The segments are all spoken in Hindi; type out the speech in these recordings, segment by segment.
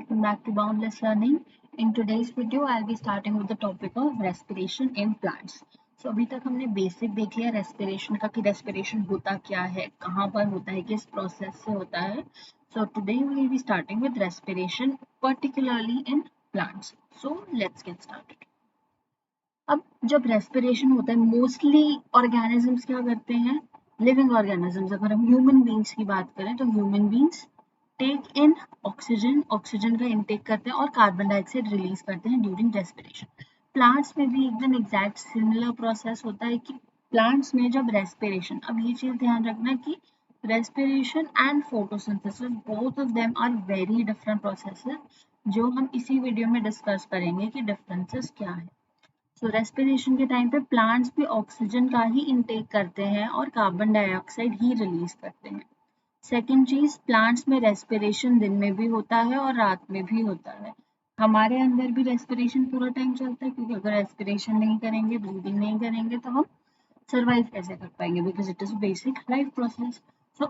welcome back to Boundless Learning. In today's video, I'll be starting with the topic of respiration in plants. So अभी तक हमने बेसिक देख लिया रेस्पिरेशन का कि रेस्पिरेशन होता क्या है, कहाँ पर होता है, किस प्रोसेस से होता है. So today we will be starting with respiration particularly in plants. So let's get started. अब जब रेस्पिरेशन होता है मोस्टली ऑर्गेनिजम्स क्या करते हैं, लिविंग ऑर्गेनिजम्स. अगर हम ह्यूमन बींग्स की बात करें तो ह्यूमन बींग्स टेक इन ऑक्सीजन का इनटेक करते हैं और कार्बन डाइऑक्साइड रिलीज करते हैं ड्यूरिंग रेस्पिरेशन. प्लांट्स में भी एकदम एग्जैक्ट सिमिलर प्रोसेस होता है कि प्लांट्स में जब रेस्पिरेशन, अब ये चीज ध्यान रखना कि respiration and photosynthesis both of them are very different processes, जो हम इसी वीडियो में डिस्कस करेंगे कि डिफरेंसेस क्या है. सो रेस्पिरेशन के टाइम पे प्लांट्स भी ऑक्सीजन का ही इनटेक करते हैं और कार्बन डाइऑक्साइड ही रिलीज करते हैं. सेकेंड चीज, प्लांट्स में रेस्पिरेशन दिन में भी होता है और रात में भी होता है. हमारे अंदर भी रेस्पिरेशन पूरा टाइम चलता है, क्योंकि अगर रेस्पिरेशन नहीं करेंगे, ब्रीदिंग नहीं करेंगे तो हम सर्वाइव कैसे कर पाएंगे, because it is basic life process. So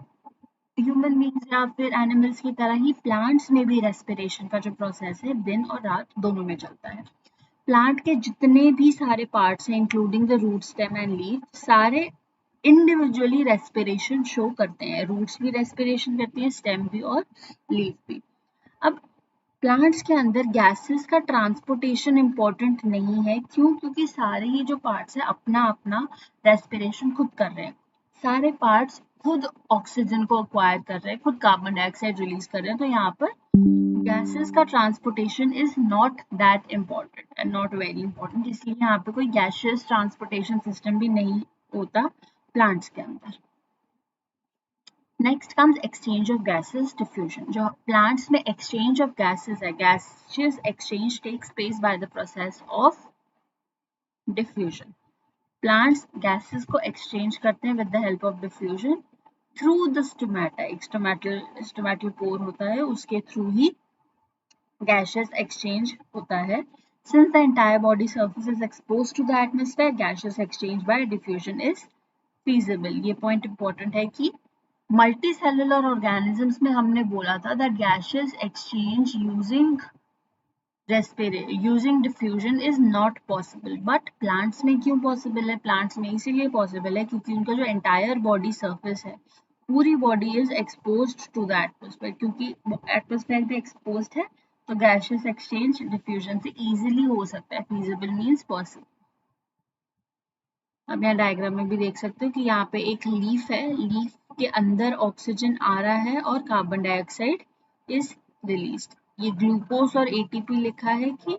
human beings या फिर एनिमल्स की तरह ही प्लांट्स में भी रेस्पिरेशन का जो प्रोसेस है दिन और रात दोनों में चलता है. प्लांट के जितने भी सारे पार्ट्स हैं including the root, stem and leaf, सारे इंडिविजुअली रेस्पिरेशन शो करते हैं. रूट्स भी रेस्पिरेशन करती हैं, स्टेम भी और लीफ भी. अब प्लांट्स के अंदर गैसेस का ट्रांसपोर्टेशन इंपॉर्टेंट नहीं है. क्यों? क्योंकि सारे ही जो पार्ट्स हैं अपना अपना रेस्पिरेशन खुद कर रहे हैं. सारे पार्ट्स खुद ऑक्सीजन को अक्वायर कर रहे हैं, खुद कार्बन डाइऑक्साइड रिलीज कर रहे हैं. तो यहाँ पर गैसेस का transportation is not that important and not very important. इसलिए यहाँ पे कोई गैसियस ट्रांसपोर्टेशन सिस्टम भी नहीं होता प्लांट्स के अंदर. Next comes exchange of gases, diffusion. जो प्लांट्स में एक्सचेंज ऑफ गैसेस है, gaseous exchange takes place by the process of diffusion. Plants gases को एक्सचेंज करते हैं with the help of diffusion through the stomata. एक स्टोमेटल पोर होता है, उसके थ्रू ही gaseous exchange होता है. Since the entire body surface is exposed to the atmosphere, gaseous exchange by diffusion is feasible. ये point important है कि multicellular organisms में हमने बोला था that gaseous exchange using diffusion is not possible. But plants में क्यों possible है? Plants में इसीलिए possible है क्योंकि उनका जो entire body surface है, पूरी body is exposed to the atmosphere. क्योंकि atmosphere भी exposed है तो गैसियस एक्सचेंज डिफ्यूजन से इजीली हो सकता है. Feasible means possible. अब यहाँ डायग्राम में भी देख सकते हो कि यहाँ पे एक लीफ है, लीफ के अंदर ऑक्सीजन आ रहा है और कार्बन डाइऑक्साइड इज रिलीज्ड. ये ग्लूकोज और एटीपी लिखा है कि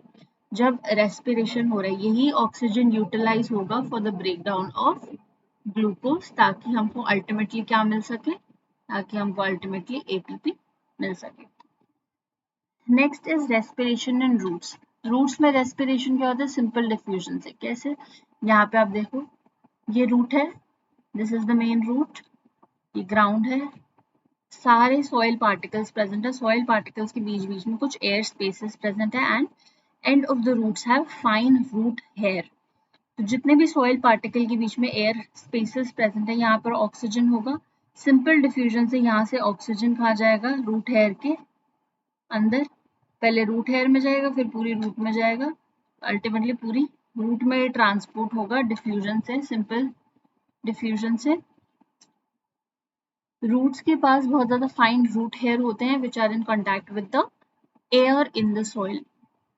जब रेस्पिरेशन हो रहा है यही ऑक्सीजन यूटिलाइज होगा for the breakdown of glucose, ताकि हमको अल्टीमेटली क्या मिल सके, ताकि हमको अल्टीमेटली एटीपी मिल सके. Next is respiration in roots. Roots में रेस्पिरेशन क्या होता है? सिंपल डिफ्यूजन से. कैसे? यहाँ पे आप देखो, ये रूट है, this is the main root, ये ग्राउंड है, सारे सॉइल पार्टिकल्स प्रेजेंट है. सॉइल पार्टिकल्स के बीच बीच में कुछ एयर स्पेसेस प्रेजेंट है and end of the roots have fine root hair. तो जितने भी सॉइल पार्टिकल के बीच में एयर स्पेसेस प्रेजेंट है, यहाँ पर ऑक्सीजन होगा. सिंपल डिफ्यूजन से यहाँ से ऑक्सीजन कहाँ जाएगा? रूट हेयर के अंदर. पहले रूट हेयर में जाएगा, फिर पूरी रूट में जाएगा, अल्टीमेटली पूरी रूट में ट्रांसपोर्ट होगा डिफ्यूजन से, सिंपल डिफ्यूजन से. रूट्स के पास बहुत ज्यादा फाइन रूट हेयर होते हैं which are in contact with the air in the soil.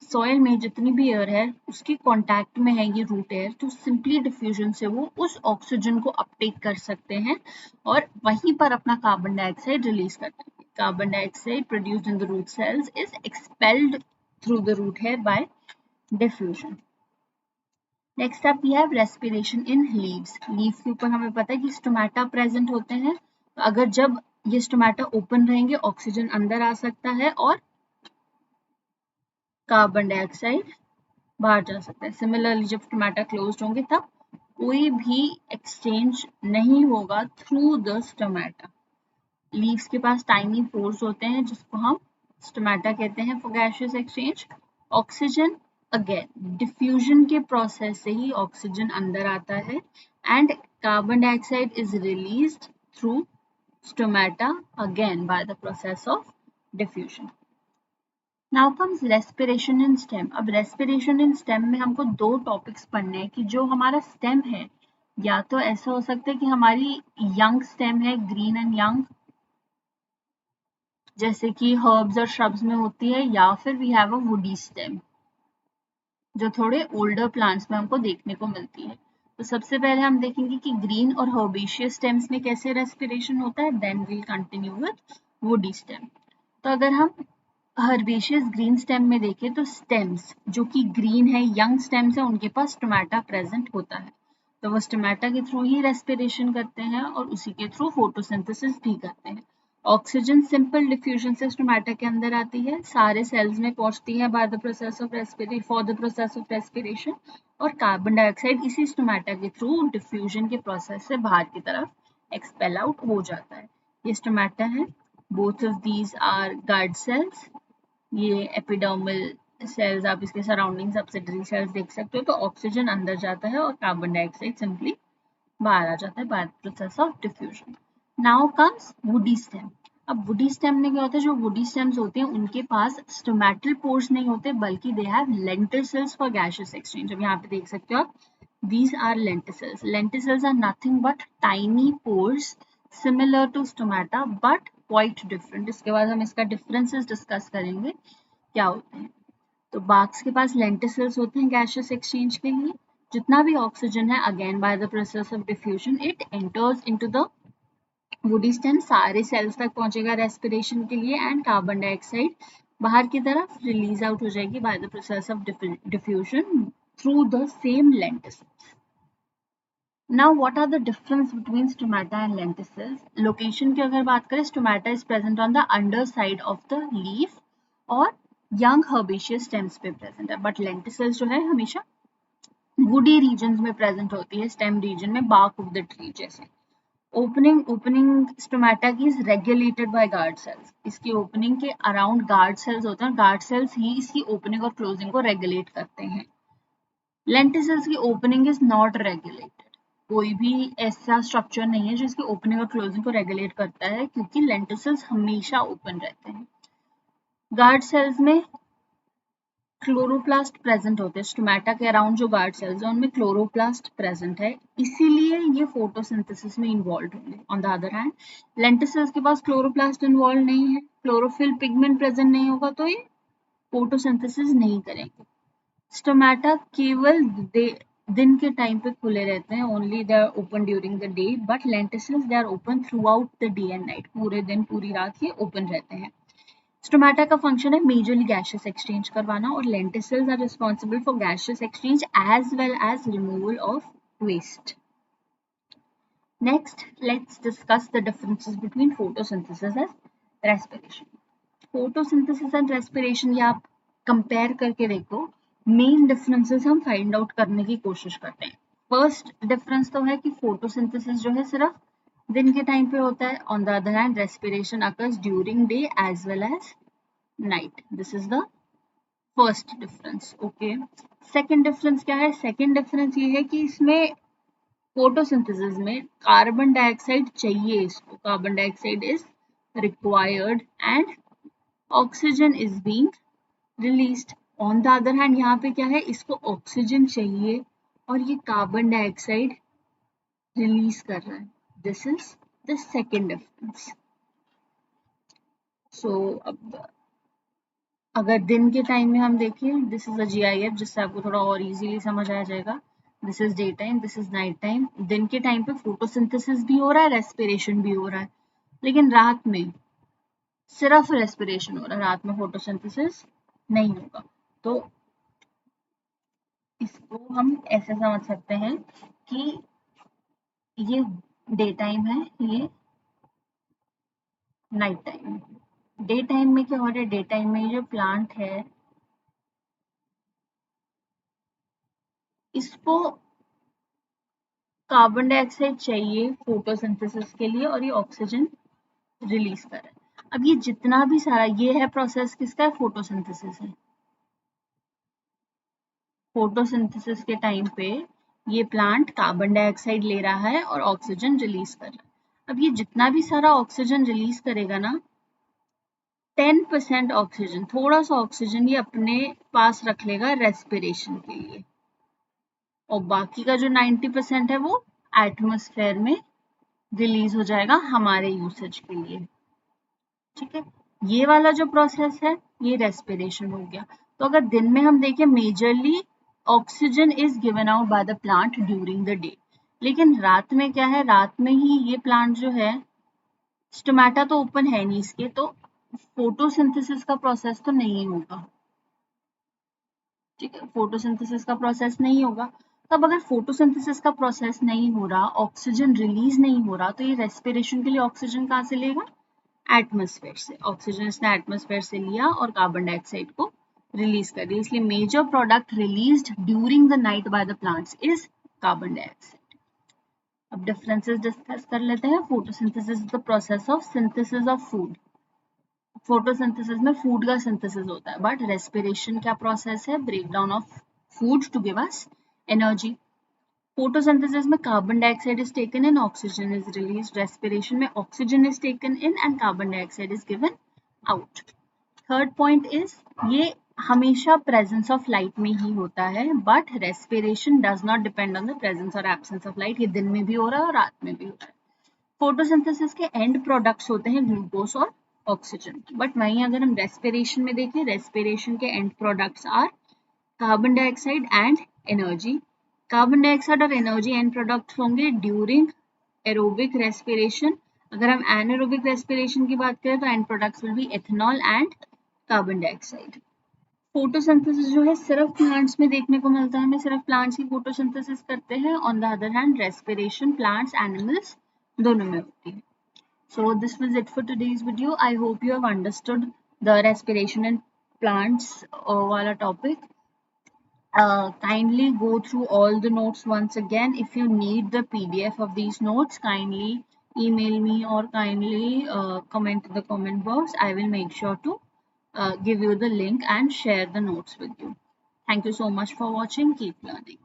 Soil में जितनी भी एयर है उसके कॉन्टैक्ट में है ये रूट एयर, तो सिंपली डिफ्यूजन से वो उस ऑक्सीजन को अपटेक कर सकते हैं और वहीं पर अपना कार्बन डाइऑक्साइड रिलीज करते हैं. Carbon dioxide produced in the root cells is expelled through the root hair by diffusion. Next up we have respiration in leaves. Leaf के ऊपर हमें पता है कि स्टोमेटा प्रेजेंट होते हैं. तो अगर जब ये स्टोमेटा ओपन रहेंगे ऑक्सीजन अंदर आ सकता है और कार्बन डाइऑक्साइड बाहर जा सकता है. सिमिलरली जब स्टोमेटा क्लोज्ड होंगे तब कोई भी एक्सचेंज नहीं होगा थ्रू द स्टोमेटा. लीव्स के पास टाइनी पोर्स होते हैं जिसको हम स्टोमेटा कहते हैं for gaseous exchange. Oxygen again diffusion के प्रोसेस से ही ऑक्सीजन अंदर आता है and carbon dioxide is released through stomata again bye the process of diffusion. Now comes respiration in stem. अब रेस्पिरेशन इन स्टेम में हमको दो टॉपिक्स पढ़ने हैं कि जो हमारा स्टेम है, या तो ऐसा हो सकता है कि हमारी यंग स्टेम है, ग्रीन एंड यंग, जैसे कि हर्ब्स और श्रब्स में होती है, या फिर we have a woody stem जो थोड़े ओल्डर प्लांट्स में हमको देखने को मिलती है। तो सबसे पहले हम देखेंगे कि ग्रीन और हर्बेशियस स्टेम्स में कैसे रेस्पिरेशन होता है, then we'll continue with woody stem. तो अगर हम हर्बेशियस ग्रीन स्टेम में देखें तो स्टेम्स जो कि ग्रीन है, यंग स्टेम्स है, उनके पास स्टोमेटा प्रेजेंट होता है। तो वो स्टोमेटा के थ्रू ही रेस्पिरेशन करते हैं और उसी के थ्रू फोटोसिंथेसिस भी करते हैं। ऑक्सीजन सिंपल डिफ्यूजन से स्टोमेटा के अंदर आती है, सारे सेल्स में पहुंचती है bye the process of respiration, for the process of respiration, और कार्बन डाइऑक्साइड इसी स्टोमेटा के थ्रू डिफ्यूजन के प्रोसेस से बाहर की तरफ एक्सपेल आउट हो जाता है। ये स्टोमेटा है, both of these are guard cells. ये एपिडर्मल सेल्स, आप इसके सराउंडिंग सब्सिडरी सेल्स देख सकते हो। तो ऑक्सीजन अंदर जाता है और कार्बन डाइऑक्साइड सिंपली बाहर आ जाता है by process of diffusion. Now comes woody stem. अब वुडी स्टेम में क्या होता है, जो वुडी स्टेम्स होते हैं उनके पास स्टोमेटल पोर्स नहीं होते, बल्कि they have lenticels for gaseous exchange. अब यहाँ पे देख सकते हो आप, these are lenticels. Lenticels are nothing but tiny pores similar to stomata but quite different. इसके बाद हम इसका differences discuss करेंगे क्या होते हैं। तो बाक्स के पास लेंटिसल्स होते हैं गैसियस एक्सचेंज के लिए। जितना भी ऑक्सीजन है, again bye the process of diffusion it enters into the woody stem, सारे सेल्स तक पहुंचेगा रेस्पिरेशन के लिए, एंड कार्बन डाइऑक्साइड बाहर की तरफ रिलीज आउट हो जाएगी bye the process of diffusion through the same lenticels. Now what are the difference between stomata and lenticels? Location की अगर बात करें, stomata is present on the underside of the leaf और young herbaceous stems पे present है, but lenticels जो है हमेशा woody regions में present होती है, stem region में, bark of the tree जैसे। ओपनिंग स्टोमेटा की is regulated by guard cells. इसकी ओपनिंग के अराउंड गार्ड सेल्स होते हैं, गार्ड सेल्स ही इसकी ओपनिंग और क्लोजिंग को रेगुलेट करते हैं। लेंटिसल्स की ओपनिंग इज नॉट रेगुलेटेड, कोई भी ऐसा स्ट्रक्चर नहीं है जो इसकी ओपनिंग और क्लोजिंग को रेगुलेट करता है, क्योंकि लेंटिसल्स हमेशा ओपन रहते हैं। गार्ड सेल्स में क्लोरोप्लास्ट प्रेजेंट होते हैं, स्टोमेटा के अराउंड जो गार्ड सेल्स हैं उनमें क्लोरोप्लास्ट प्रेजेंट है, इसीलिए ये फोटोसिंथेसिस में इन्वॉल्व होंगे। On the other hand lenticels के पास क्लोरोप्लास्ट इन्वॉल्व नहीं है, क्लोरोफिल पिगमेंट प्रेजेंट नहीं होगा, तो ये फोटोसिंथेसिस नहीं करेंगे। स्टोमेटा केवल दिन के टाइम पे खुले रहते हैं, only they are open during the day, but lenticels they are open throughout the day and night, पूरे दिन पूरी रात ये ओपन रहते हैं। स्टोमेटा का फंक्शन है मेजरली गैसियस एक्सचेंज करवाना, और lenticels are responsible for gaseous exchange as well as removal of waste. Next let's discuss the differences between photosynthesis and respiration. Photosynthesis and respiration ये आप कंपेयर करके देखो, मेन डिफरेंसेस हम फाइंड आउट करने की कोशिश करते हैं। फर्स्ट डिफरेंस तो है कि फोटोसिंथेसिस जो है सिर्फ दिन के टाइम पे होता है, on the other hand respiration occurs during day as well as night. This is the first difference. Okay, second difference क्या है? सेकेंड डिफरेंस ये है कि इसमें फोटोसिंथेसिस में कार्बन डाइऑक्साइड चाहिए, इसको carbon dioxide is required and oxygen is being released. On the other hand यहाँ पे क्या है, इसको ऑक्सीजन चाहिए और ये कार्बन डाइऑक्साइड रिलीज कर रहा है। This is the second difference. So अब अगर दिन के टाइम में हम देखें, दिस इज अ GIF जिससे आपको थोड़ा और इजीली समझ आ जाएगा। This is day time, this is night time. दिन के टाइम पे फोटोसिंथेसिस भी हो रहा है, रेस्पिरेशन भी हो रहा है, लेकिन रात में सिर्फ रेस्पिरेशन हो रहा है, रात में फोटोसिंथेसिस नहीं होगा। तो इसको हम ऐसे समझ सकते हैं कि ये डे टाइम है, ये नाइट टाइम है। डे टाइम में क्या हो रहा है, डे टाइम में जो प्लांट है इसको कार्बन डाइऑक्साइड चाहिए फोटोसिंथेसिस के लिए और ये ऑक्सीजन रिलीज कर रहा है। अब ये जितना भी सारा ये है प्रोसेस किसका है, फोटोसिंथेसिस है। फोटोसिंथेसिस के टाइम पे ये प्लांट कार्बन डाइऑक्साइड ले रहा है और ऑक्सीजन रिलीज कर रहा है। अब ये जितना भी सारा ऑक्सीजन रिलीज करेगा ना, 10% ऑक्सीजन, थोड़ा सा ऑक्सीजन ये अपने पास रख लेगा रेस्पिरेशन के लिए, और बाकी का जो 90% है वो एटमॉस्फेयर में रिलीज हो जाएगा हमारे यूसेज के लिए। ठीक है, ये वाला जो प्रोसेस है ये रेस्पिरेशन हो गया। तो अगर दिन में हम देखें, majorly oxygen is given out by the plant during the day, लेकिन रात में क्या है, रात में ही ये प्लांट जो है, स्टोमेटा तो ओपन है नहीं इसके, तो फोटोसिंथेसिस का प्रोसेस तो नहीं होगा। ठीक है, फोटोसिंथेसिस का प्रोसेस नहीं होगा। तब अगर फोटोसिंथेसिस का प्रोसेस नहीं हो रहा, ऑक्सीजन रिलीज नहीं हो रहा, तो ये रेस्पिरेशन के लिए ऑक्सीजन कहाँ से लेगा, एटमॉस्फेयर से। ऑक्सीजन इसने एटमॉस्फेयर से लिया और कार्बन डाइऑक्साइड को रिलीज कर दिया, इसलिए major product released during the night by the plants is carbon dioxide. अब डिफरेंसेस डिस्कस कर लेते हैं। Photosynthesis is the process of synthesis of food. Photosynthesis में फूड का सिंथेसिस होता है, बट रेस्पिरेशन क्या प्रोसेस है, break down of food to give us energy. Photosynthesis में carbon dioxide is taken in, oxygen is release. Respiration में oxygen is taken in and carbon dioxide is given out. Third point is, ये हमेशा प्रेजेंस ऑफ लाइट में ही होता है, but respiration does not depend on the presence और एब्सेंस ऑफ लाइट। ये दिन में भी हो रहा है और रात में भी हो रहा है। फोटोसिंथेसिस के एंड प्रोडक्ट्स होते हैं ग्लूकोज और ऑक्सीजन, बट वहीं अगर हम रेस्पिरेशन में देखें, रेस्पिरेशन के end products are carbon dioxide and energy. Carbon dioxide और एनर्जी एंड प्रोडक्ट्स होंगे ड्यूरिंग एरोबिक रेस्पिरेशन। अगर हम एनारोबिक रेस्पिरेशन की बात करें तो end products will be ethanol and carbon dioxide. Photosynthesis जो है सिर्फ प्लांट्स में देखने को मिलता है, हमें सिर्फ प्लांट्स ही फोटोसिंथेसिस करते हैं। On the other hand respiration plants animals दोनों में होती है। So this was it for today's video. I hope you have understood the respiration in plants wala topic. Kindly go through all the notes once again. If you need the PDF of these notes, kindly email me or kindly comment in the comment box. I will make sure to give you the link and share the notes with you. Thank you so much for watching. Keep learning.